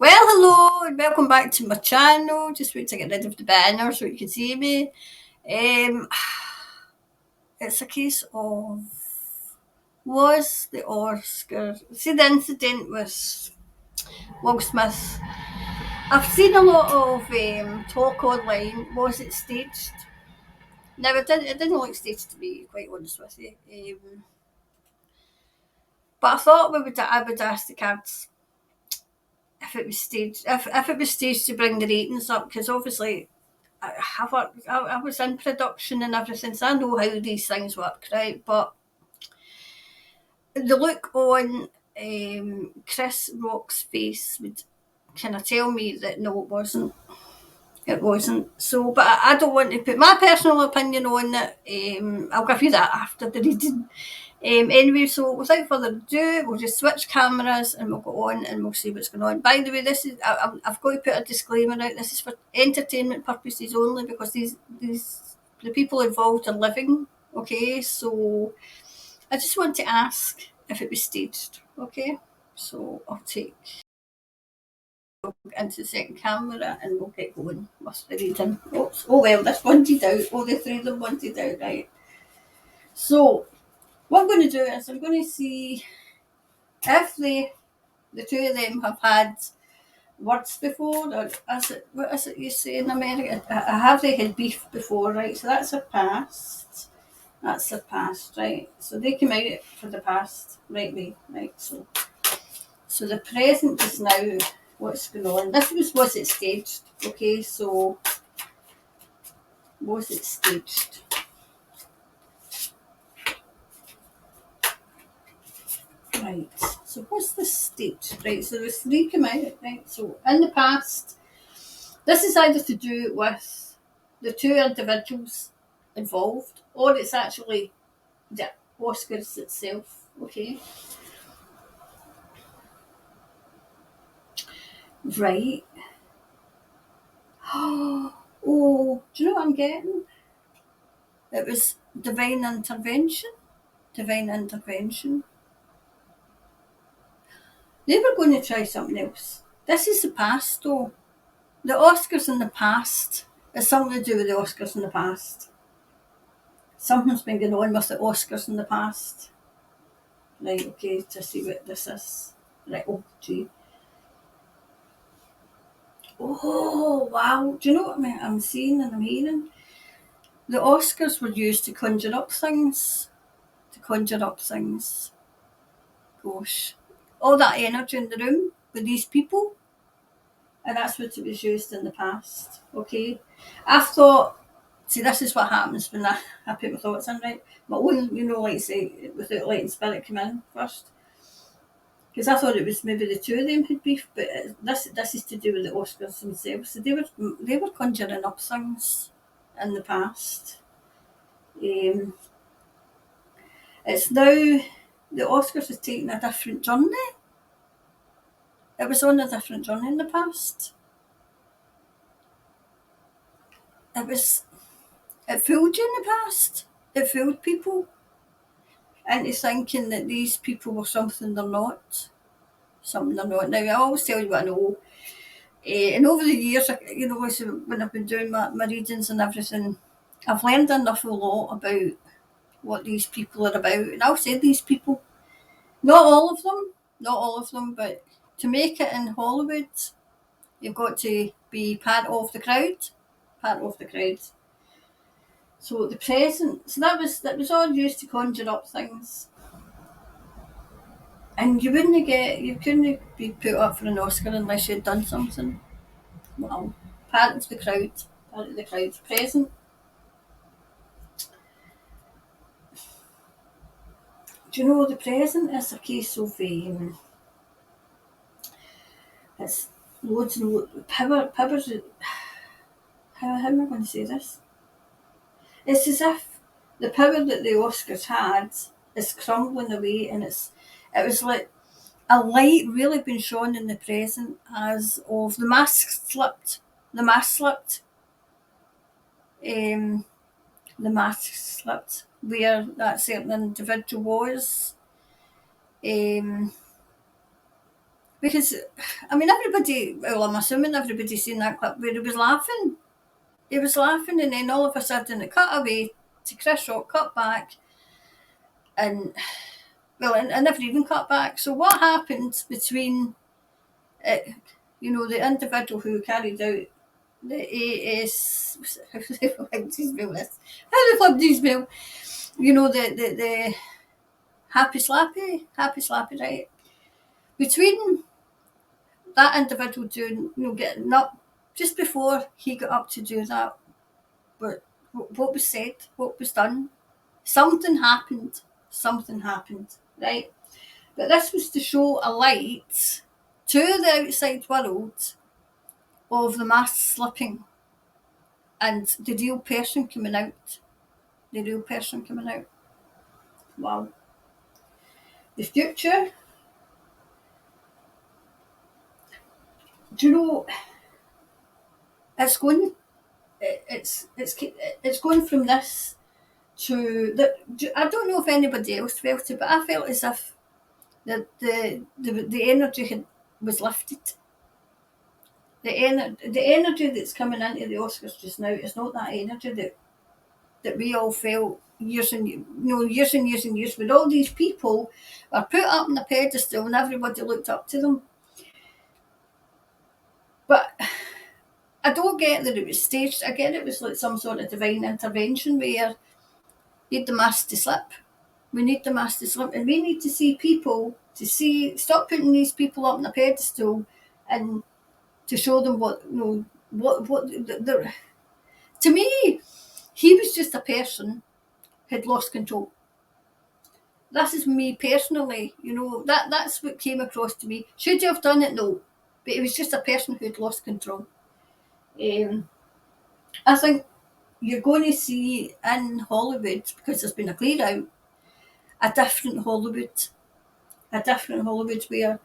Well, hello and welcome back to my channel. Just wait to get rid of the banner so you can see me. Um, it's a case of was the Oscar. See, the incident with Will Smith. I've seen a lot of talk online. Was it staged? No, it didn't look staged to be quite honest with you. But I thought I would ask the cards if it was staged. If it was staged to bring the ratings up, because obviously I was in production and everything, so I know how these things work, right? But the look on Chris Rock's face would kind of tell me that no, it wasn't. It wasn't. So, but I don't want to put my personal opinion on it. I'll give you that after the reading. Anyway, so without further ado, we'll just switch cameras and we'll go on and we'll see what's going on. By the way, I've got to put a disclaimer out. This is for entertainment purposes only because these the people involved are living. Okay, so I just want to ask if it was staged. Okay, so I'll take into the second camera and we'll get going with the reading. Oops. Oh well, this wanted out. Oh, the three of them wanted out, right? So what I'm going to do is I'm going to see if the two of them have had words before, or is it what is it you say in America? Have they had beef before, right? So that's a past. That's a past, right? So they came out for the past, right way, right? So the present is now what's going on. This was it staged? Okay, so was it staged? Right. So what's the stage? Right. So there's three come out. Right. So in the past, this is either to do with the two individuals involved, or it's actually the Oscars itself. Okay. Right. Oh, do you know what I'm getting? It was divine intervention. Divine intervention. They were going to try something else. This is the past, though. The Oscars in the past is something to do with the Oscars in the past. Something's been going on with the Oscars in the past. Right, okay, to see what this is. Right, oh, gee. Oh, wow. Do you know what I'm seeing and I'm hearing? The Oscars were used to conjure up things. To conjure up things. Gosh. All that energy in the room with these people. And that's what it was used in the past. Okay. I thought, see, this is what happens when I put my thoughts in, right? My own, like say, without letting spirit come in first. Because I thought it was maybe the two of them had beef, but this is to do with the Oscars themselves. So they were conjuring up things in the past. Um, it's now the Oscars has taken a different journey. It was on a different journey in the past. It was it fooled you in the past. It fooled people into thinking that these people were something they're not. Something they're not. Now I always tell you what I know. And over the years, when I've been doing my readings and everything, I've learned an awful lot about what these people are about. And I'll say these people, not all of them, but to make it in Hollywood, you've got to be part of the crowd, part of the crowd. So the present, so that was all used to conjure up things, and you couldn't be put up for an Oscar unless you'd done something. Well, part of the crowd, part of the crowd. Present. Do you know the present is a case of it's loads and loads power. How am I going to say this? It's as if the power that the Oscars had is crumbling away, and it was like a light really been shone in the present as of the mask slipped. The mask slipped. Um, the mask slipped where that certain individual was. Um, Because, I mean, everybody, well, I'm assuming everybody's seen that clip where he was laughing. He was laughing, and then all of a sudden it cut away to Chris Rock, cut back, and, well, and never even cut back. So what happened between, uh, the individual who carried out the AS, how the flipped his bill is, how the flipped his bill, the happy slappy, right? Between that individual doing, getting up just before he got up to do that, but what was said, what was done, something happened, right? But this was to show a light to the outside world of the mask slipping and the real person coming out. The real person coming out. Wow. The future, do you know, it's going, it's going from this to that. I don't know if anybody else felt it, but I felt as if the energy was lifted. The energy that's coming into the Oscars just now is not that energy that we all felt years and years and years, when all these people were put up on a pedestal and everybody looked up to them. But I don't get that it was staged. I get it was like some sort of divine intervention where we need the mask to slip. We need the mask to slip, and we need to see people stop putting these people up on a pedestal, and to show them what to me, he was just a person who'd lost control. This is me personally, that's what came across to me. Should you have done it? No. But it was just a person who'd lost control. I think you're going to see in Hollywood, because there's been a clear out, a different Hollywood. A different Hollywood where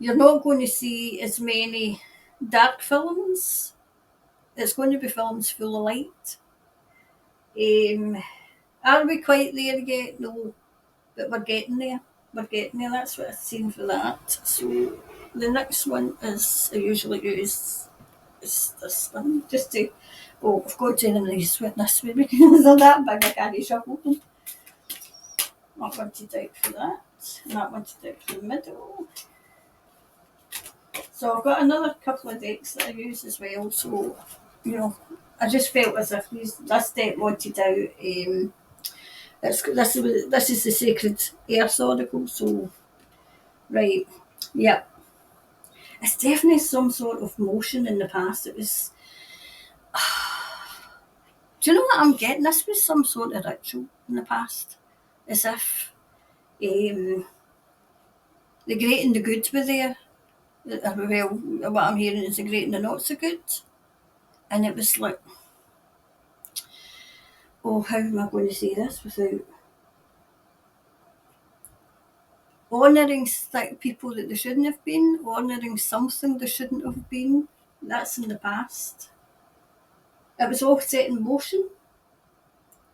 you're not going to see as many dark films. It's going to be films full of light. Are we quite there yet? No. But we're getting there. We're getting there. That's what I've seen for that. So the next one is I usually use is this one. Just to I've got to them these witness me because they're that big I can't shuffle them. That one to out for that. And that one to out for the middle. So I've got another couple of decks that I use as well. So, I just felt as if this deck wanted out. This is the Sacred Earth Oracle, so right, yeah. It's definitely some sort of motion in the past. It was, do you know what I'm getting? This was some sort of ritual in the past. As if the great and the good were there. Well, what I'm hearing is the great and the not so good. And it was like, how am I going to say this without honouring people that they shouldn't have been, honouring something they shouldn't have been? That's in the past. It was all set in motion.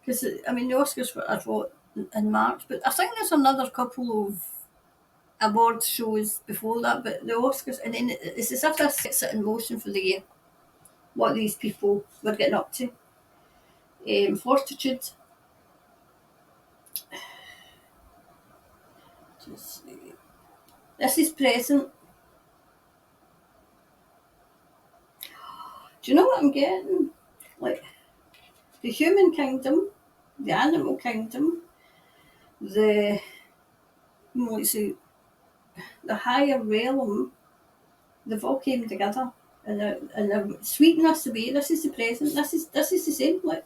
Because, I mean, the Oscars were, I thought, in March, but I think there's another couple of award shows before that, but the Oscars, and then it's as if this sets it in motion for the year, what these people were getting up to. Fortitude. This is present. Do you know what I'm getting? Like, the human kingdom, the animal kingdom, the the higher realm, they've all came together and they're sweeping us away. This is the present. This is the same look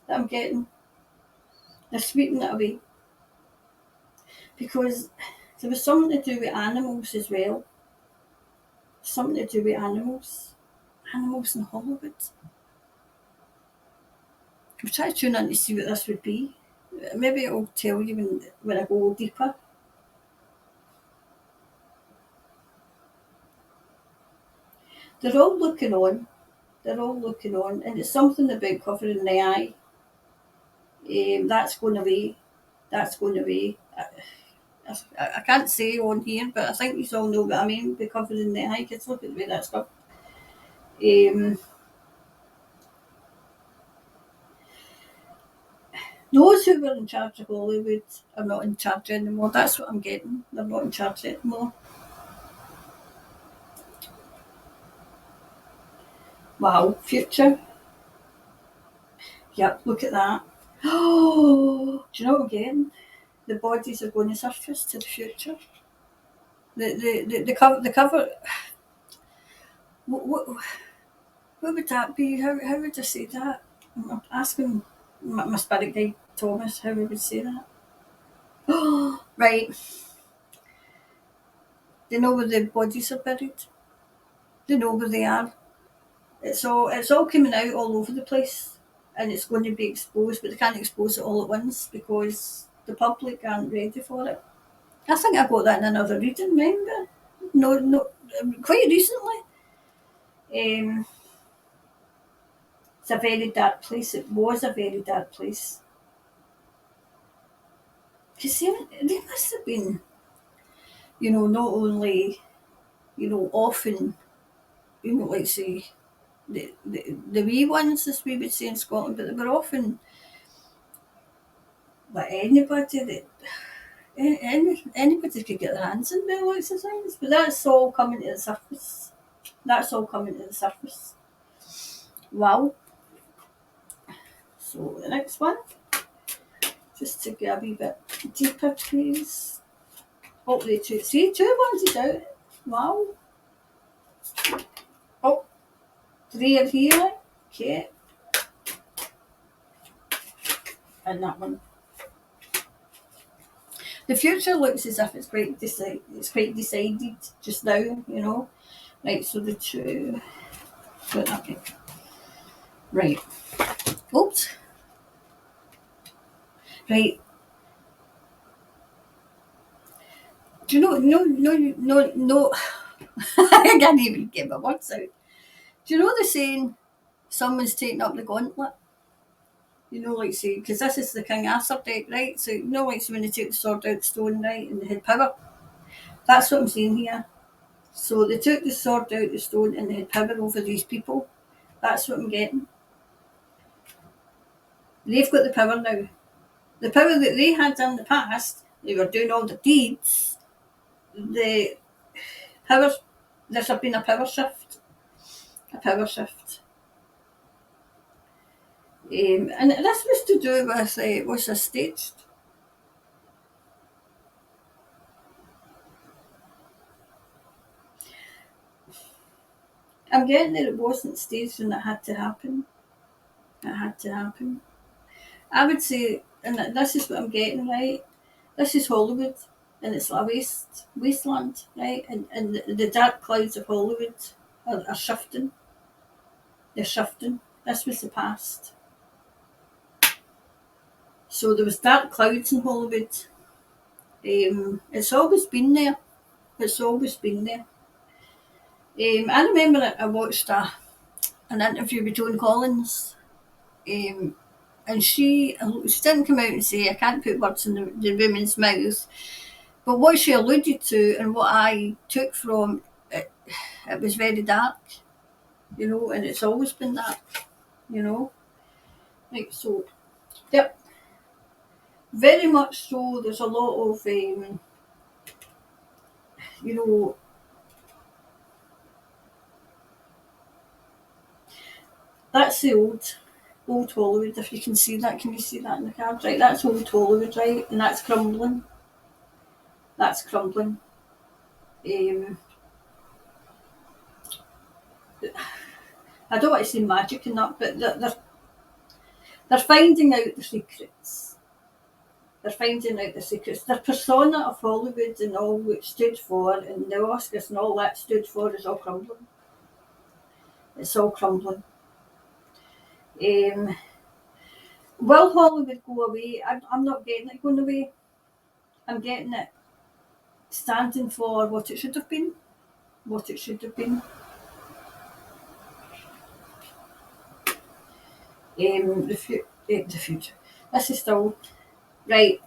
that I'm getting. They're sweeping it away. Because there was something to do with animals as well. Something to do with animals. Animals in Hollywood. I'm trying to tune in to see what this would be. Maybe I'll tell you when I go deeper. They're all looking on. And it's something about covering the eye. That's going away. I can't say on here, but I think you all know what I mean. Be covering the eye. Kids, look at the way that's got. Those who were in charge of Hollywood are not in charge anymore. That's what I'm getting. They're not in charge anymore. Wow, future. Yep, look at that. Oh, do you know what I'm getting? The bodies are going to surface to the future. The cover. What would that be? How would I say that? I'm asking my spirit guide Thomas how we would say that. Oh, right. They know where the bodies are buried. They know where they are. It's all coming out all over the place, and it's going to be exposed, but they can't expose it all at once because the public aren't ready for it. I think I got that in another reading. Remember? No, quite recently. Um, it's a very dark place. It was a very dark place. Because they must have been, not only, often, like say, the wee ones, as we would say in Scotland, but they were often like anybody that anybody could get their hands in by the looks of things. But that's all coming to the surface. That's all coming to the surface. Wow. So the next one, just to get a wee bit deeper, please. Oh, they two ones is out. Wow. Oh, three are here. Okay. And that one. The future looks as if it's quite decided just now. Right, so the two. Put that way. Right. Oops. Right. Do you know? No. I can't even get my words out. Do you know the saying, someone's taking up the gauntlet? Like say, because this is the King Arthur deck, right? So, like when they took the sword out the stone, right, and they had power. That's what I'm saying here. So they took the sword out the stone and they had power over these people. That's what I'm getting. They've got the power now. The power that they had in the past, they were doing all the deeds. The power, there's been a power shift. A power shift. And this was to do with, was this staged? I'm getting that it wasn't staged and it had to happen. It had to happen. I would say, and this is what I'm getting, right? This is Hollywood, and it's a wasteland, right? And the dark clouds of Hollywood are shifting. They're shifting. This was the past. So there was dark clouds in Hollywood. It's always been there. It's always been there. I remember I watched an interview with Joan Collins, and she didn't come out and say, I can't put words in the woman's mouth, but what she alluded to and what I took from it, it was very dark, and it's always been dark, you know. Right, so, yep, very much so. There's a lot of, you know, that's the old Hollywood. If you can see that, can you see that in the card? Right, that's old Hollywood, right, and that's crumbling. That's crumbling. I don't want to say magic and that, but they're finding out the secrets. They're finding out the secrets. Their persona of Hollywood and all which stood for, and the Oscars and all that stood for, is all crumbling. It's all crumbling. Will Hollywood go away? I'm not getting it going away. I'm getting it standing for what it should have been. What it should have been. The future. This is still right.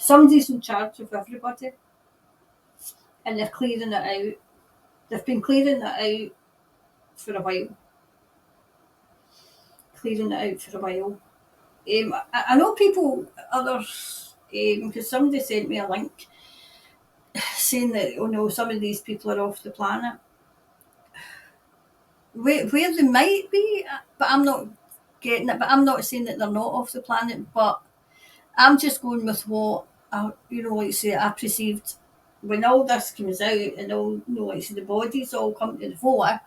Somebody's in charge of everybody, and they're clearing it out. They've been clearing it out for a while. Clearing it out for a while. I know people, others, because somebody sent me a link saying that, oh no, some of these people are off the planet. Where they might be, but I'm not getting it. But I'm not saying that they're not off the planet, but I'm just going with what like say I perceived when all this comes out and all, like say the bodies all come to the fore.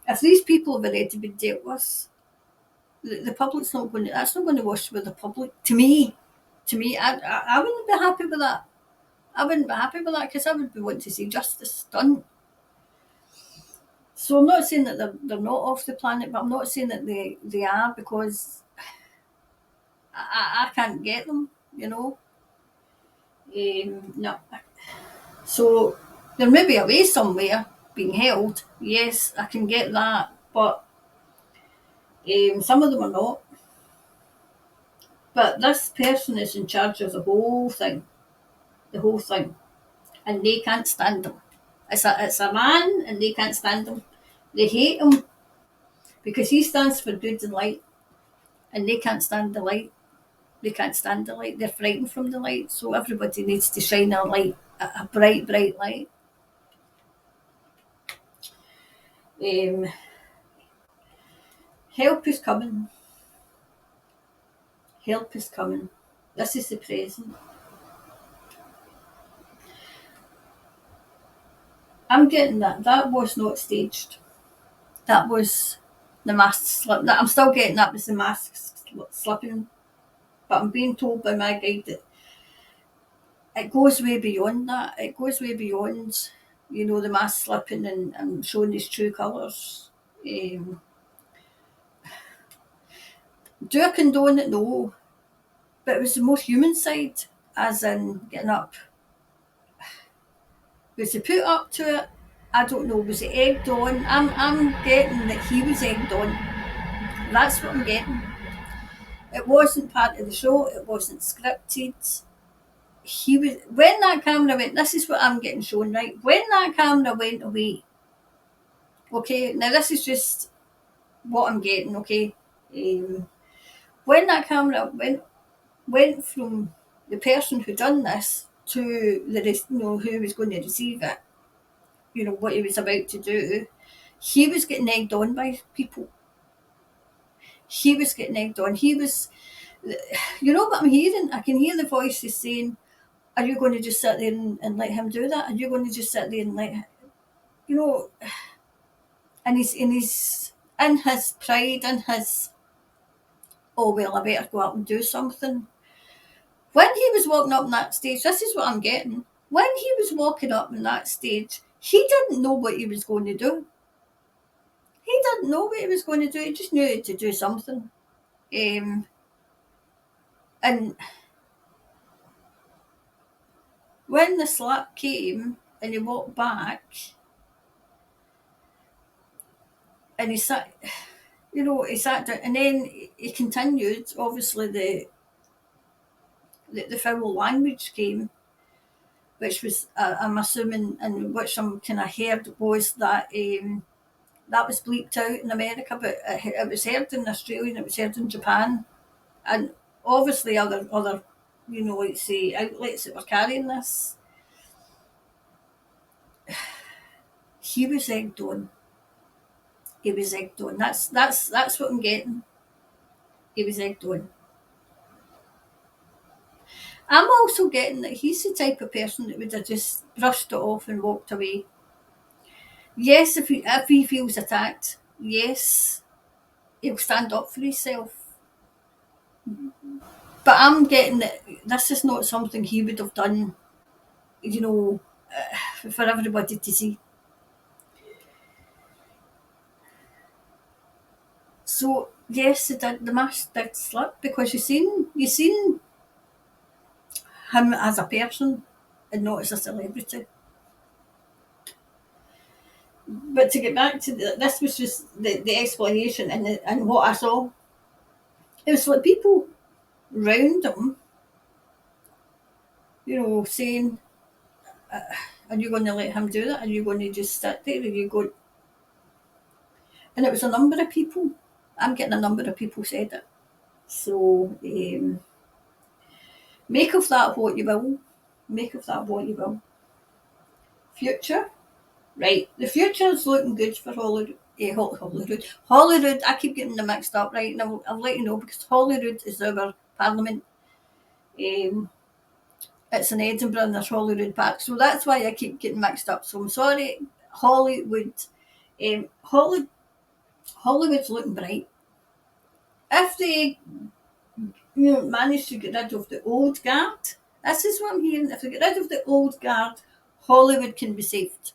If these people have already been dealt with, the public's not going to. That's not going to wash with the public. To me, I wouldn't be happy with that. I wouldn't be happy with that because I would be wanting to see justice done. So I'm not saying that they're not off the planet, but I'm not saying that they are because I can't get them. No. So they're maybe away somewhere being held. Yes, I can get that, but some of them are not. But this person is in charge of the whole thing, and they can't stand him. It's a man, and they can't stand him. They hate him because he stands for good and light, and they can't stand the light. They can't stand the light. They're frightened from the light. So everybody needs to shine a light, a bright, bright light. Help is coming. Help is coming. This is the present. I'm getting that. That was not staged. That was the mask slip. I'm still getting that was the mask slipping. But I'm being told by my guide that it goes way beyond that. It goes way beyond, the mask slipping and showing his true colours. Do I condone it? No. But it was the more human side, as in getting up. Was he put up to it? I don't know. Was he egged on? I'm getting that he was egged on. That's what I'm getting. It wasn't part of the show. It wasn't scripted. He was when that camera went. This is what I'm getting shown, right? When that camera went away. Okay, now this is just what I'm getting. Okay, when that camera went from the person who done this to who was going to receive it, what he was about to do, he was getting egged on by people. He was getting egged on. He was, what I'm hearing? I can hear the voices saying, are you going to just sit there and let him do that? Are you going to just sit there and let him, and he's in his pride and his, oh well, I better go up and do something. When he was walking up on that stage, this is what I'm getting. When he was walking up on that stage, he didn't know what he was going to do. He didn't know what he was going to do. He just knew to do something. And when the slap came and he walked back and he sat down and then he continued, obviously the foul language came, which was, I'm assuming, and which I'm kind of heard was that that was bleeped out in America, but it was heard in Australia and it was heard in Japan, and obviously other like say outlets that were carrying this. He was egged on. He was egged on. That's what I'm getting. He was egged on. I'm also getting that he's the type of person that would have just brushed it off and walked away. Yes, if he feels attacked, yes, he'll stand up for himself. But I'm getting that this is not something he would have done, for everybody to see. So yes, the mask did slip because you seen him as a person and not as a celebrity. But to get back to this was just the explanation and what I saw. It was like people round him saying, are you going to let him do that? Are you going to just sit there? Are you going? And it was a number of people. I'm getting a number of people said it. So make of that what you will. Make of that what you will. Future, right? The future is looking good for Holyrood. Holyrood. I keep getting them mixed up, right? And I'll let you know because Holyrood is our parliament. It's in Edinburgh and there's Holyrood Park, so that's why I keep getting mixed up. So I'm sorry, Hollywood. Hollywood's looking bright. If they manage to get rid of the old guard, this is what I'm hearing. If they get rid of the old guard, Hollywood can be saved.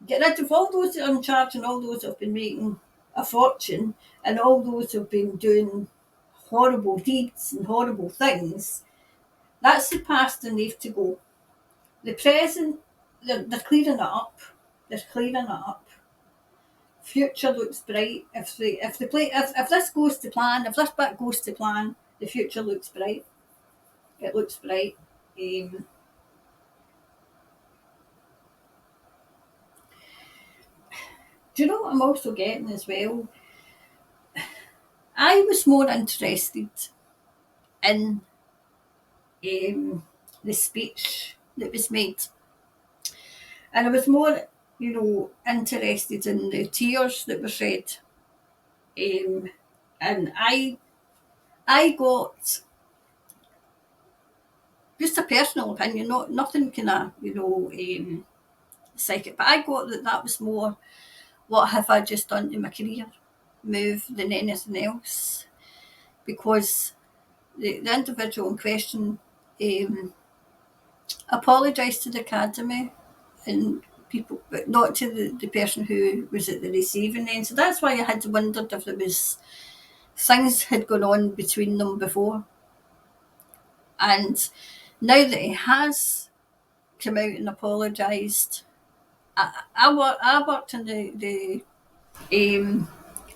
Get rid of all those that are in charge and all those that have been making a fortune and all those who have been doing horrible deeds and horrible things. That's the past and they've to go. The present, they're clearing it up. They're clearing it up. Future looks bright. If this goes to plan, if this bit goes to plan, the future looks bright. It looks bright. Do you know what I'm also getting as well? I was more interested in the speech that was made, and I was more, interested in the tears that were shed. And I got just a personal opinion, nothing kind of psychic, but I got that was more what have I just done to my career move than anything else, because the individual in question apologised to the academy and people, but not to the person who was at the receiving end. So that's why I had wondered if there was things had gone on between them before. And now that he has come out and apologised, I worked in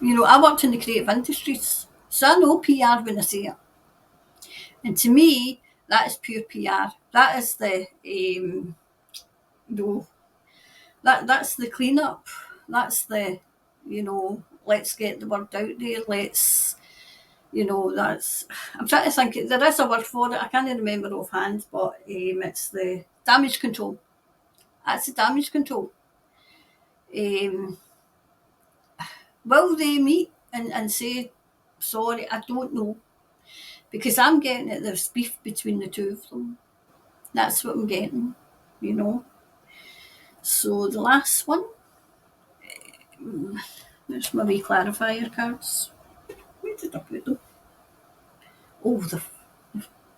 I worked in the creative industries, so I know PR when I see it. And to me, that is pure PR. That is the that's the cleanup. That's the let's get the word out there. Let's that's. I'm trying to think. There is a word for it. I can't remember offhand, but it's the damage control. That's the damage control. Will they meet and say sorry? I don't know, because I'm getting that there's beef between the two of them. That's what I'm getting, So the last one, there's my wee clarifier cards. Where did I put them? Oh, they've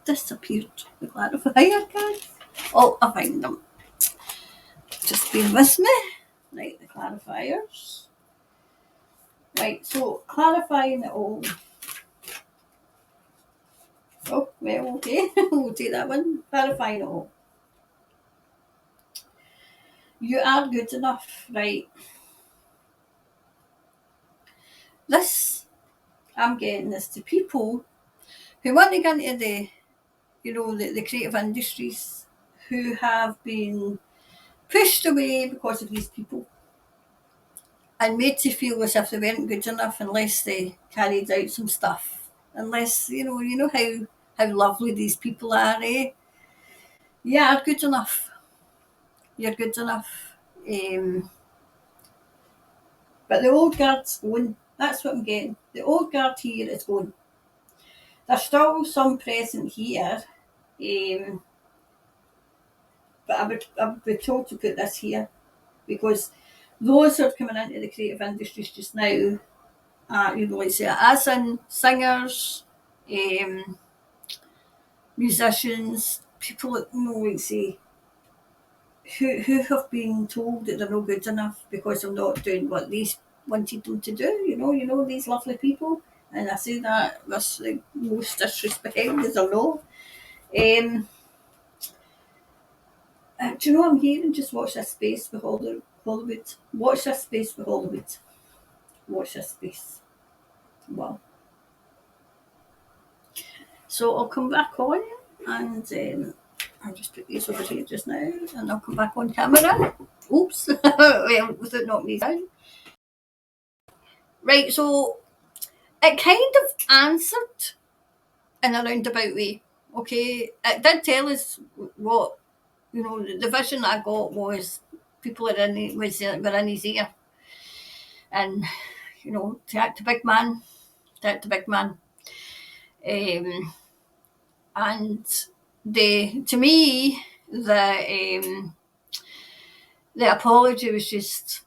disappeared. The clarifier cards. Oh, I find them. Just bear with me. Right, the clarifiers. Right, so clarifying it all. Oh, well, okay. We'll take that one. Clarifying it all. You are good enough, right? This, I'm getting this to people who want to get into the creative industries, who have been pushed away because of these people and made to feel as if they weren't good enough unless they carried out some stuff. Unless, how lovely these people are, eh? You are good enough. You're good enough. But the old guard's going. That's what I'm getting. The old guard here is going. There's still some present here, but I would be told to put this here, because those who are coming into the creative industries just now are, like say, as in singers, musicians, people that like say, who have been told that they're not good enough because they're not doing what these wanted them to do. These lovely people, and I say that with the most disrespect as I know. Do you know what I'm hearing? Just watch this space with Hollywood. Watch this space with Hollywood. Watch this space. Wow. So I'll come back on. and I'll just put these over here just now, and I'll come back on camera. Oops, well, without knocking these down. Right, so it kind of answered in a roundabout way. Okay, it did tell us what, you know, the vision I got was people were in his ear, and you know, to act a big man, and to me the apology was just,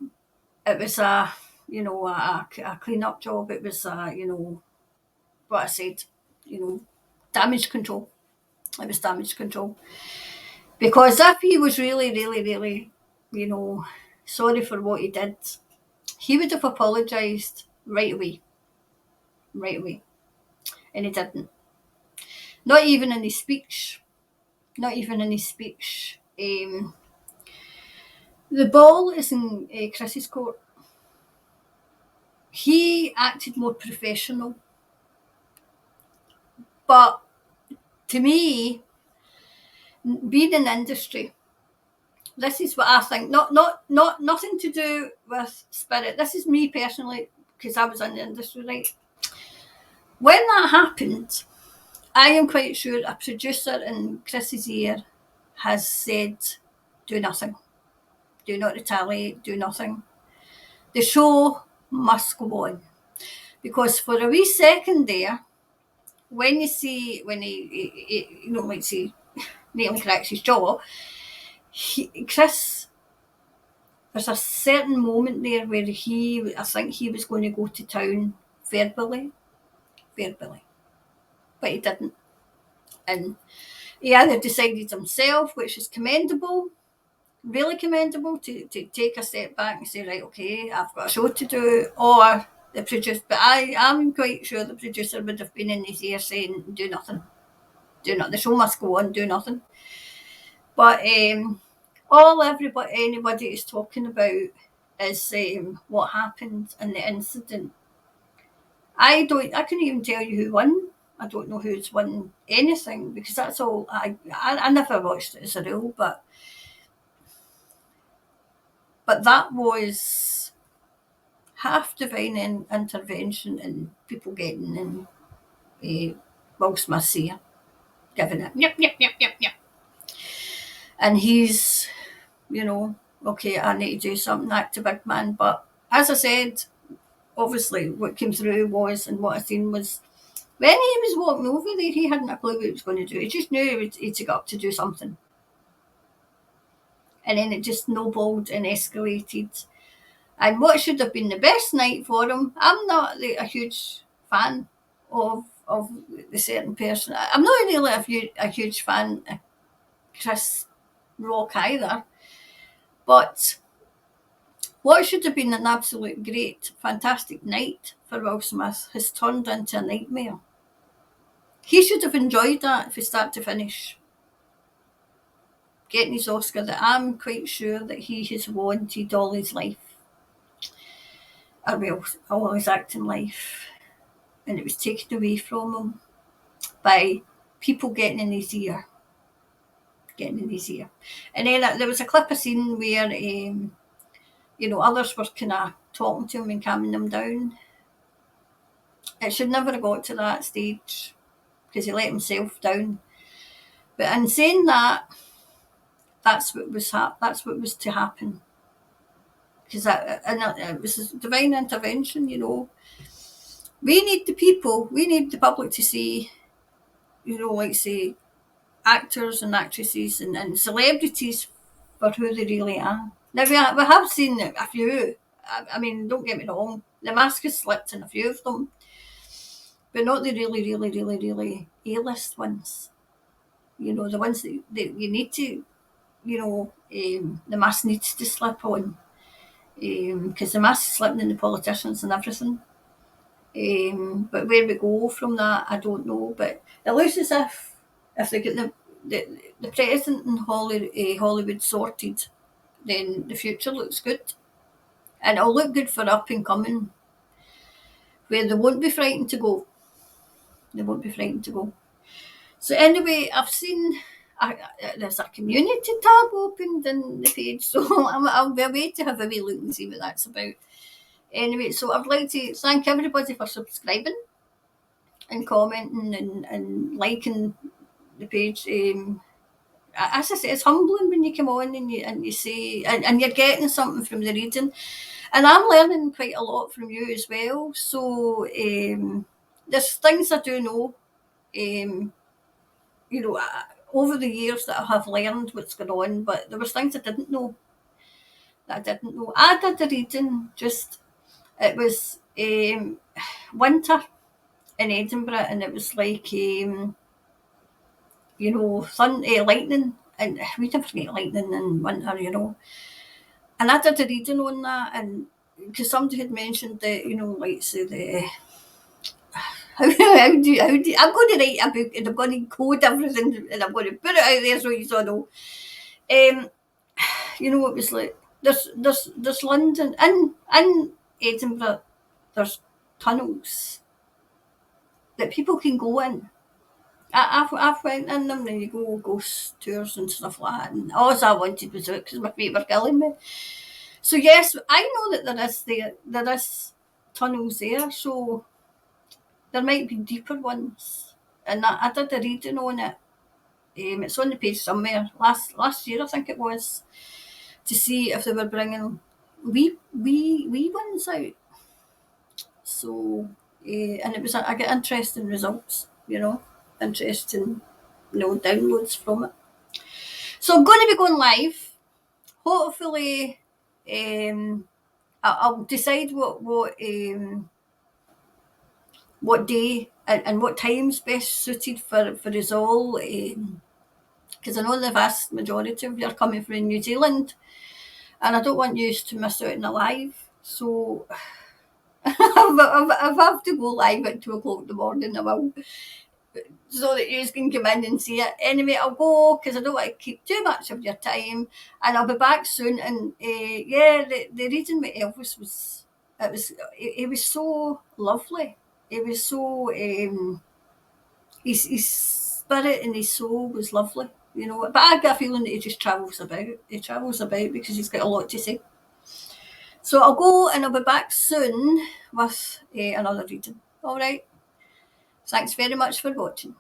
it was a, you know, a clean up job. It was you know, what I said, you know, damage control. It was damage control. Because if he was really, really, really, you know, sorry for what he did, he would have apologised right away. Right away. And he didn't. Not even in his speech. Not even in his speech. The ball is in Chris's court. He acted more professional. But to me, being in industry, this is what I think. Not nothing to do with Spirit. This is me personally, because I was in the industry, right? When that happened, I am quite sure a producer in Chris's ear has said, do nothing. Do not retaliate, do nothing. The show must go on. Because for a wee second there, when you see, when he you know, like say, nearly cracks his jaw, Chris, there's a certain moment there where I think he was going to go to town verbally, but he didn't. And he either decided himself, which is commendable, really commendable, to take a step back and say, right, okay, I've got a show to do, or the producer, but I'm quite sure the producer would have been in his ear saying, do nothing, the show must go on, do nothing. But all anybody is talking about is what happened in the incident. I couldn't even tell you who won. I don't know who's won anything, because that's all I never watched it as a rule, but that was half divine intervention and people getting in Will Smith's ear, giving it yep. And he's, you know, okay, I need to do something, act a big man. But as I said, obviously what came through was, and what I seen was, when he was walking over there, he hadn't a clue what he was going to do. He just knew he'd got to do something. And then it just snowballed and escalated. And what should have been the best night for him, I'm not a huge fan of the certain person. I'm not really a huge fan of Chris Rock either. But what should have been an absolute great, fantastic night for Will Smith has turned into a nightmare. He should have enjoyed that from start to finish. Getting his Oscar that I'm quite sure that he has wanted all his life. Or well, all his acting life. And it was taken away from him by people getting in his ear. And then there was a clip I seen where, you know, others were kind of talking to him and calming him down. It should never have got to that stage, because he let himself down. But in saying that, that's what was to happen. Because it was a divine intervention, you know. We need the public to see, you know, like say, actors and actresses and celebrities for who they really are. Now, we have seen a few. I mean, don't get me wrong, the mask has slipped in a few of them, but not the really A-list ones. You know, the ones that you need to, you know, the mask needs to slip on, because the mask is slipping in the politicians and everything. But where we go from that, I don't know. But it looks as if they get the president in Hollywood sorted, then the future looks good. And it'll look good for up and coming, where they won't be frightened to go. So anyway, I've seen there's a community tab opened in the page, so I'll be away to have a wee look and see what that's about. Anyway, so I'd like to thank everybody for subscribing and commenting and liking the page. As I say, it's humbling when you come on and you say and you're getting something from the reading, and I'm learning quite a lot from you as well. So there's things I do know. You know, over the years that I have learned what's going on, but there was things I didn't know. I did a reading it was winter in Edinburgh, and it was like, lightning, and we never get lightning in winter, And I did a reading on that, and because somebody had mentioned that, like, say the how do I'm going to write a book and I'm going to code everything and I'm going to put it out there so you all know. It was like there's London in Edinburgh. There's tunnels that people can go in. I've went in them, and you go ghost tours and stuff like that. And all I wanted was out because my feet were killing me. So yes, I know that there is tunnels there. So there might be deeper ones, and I did a reading on it. It's on the page somewhere. Last year, I think it was, to see if they were bringing wee ones out. So, and it was I get interesting results. Interesting, downloads from it. So I'm going to be going live. Hopefully, I'll decide what day and what time's best suited for us all. Because I know the vast majority of you are coming from New Zealand, and I don't want you to miss out on a live. So if I have to go live at 2:00 in the morning, I will, so that you can come in and see it. Anyway, I'll go because I don't want to keep too much of your time, and I'll be back soon. And the reading with Elvis he was so lovely. He was so his spirit and his soul was lovely, But I get a feeling that he just travels about. He travels about because he's got a lot to say. So I'll go and I'll be back soon with another reading. All right. Thanks very much for watching.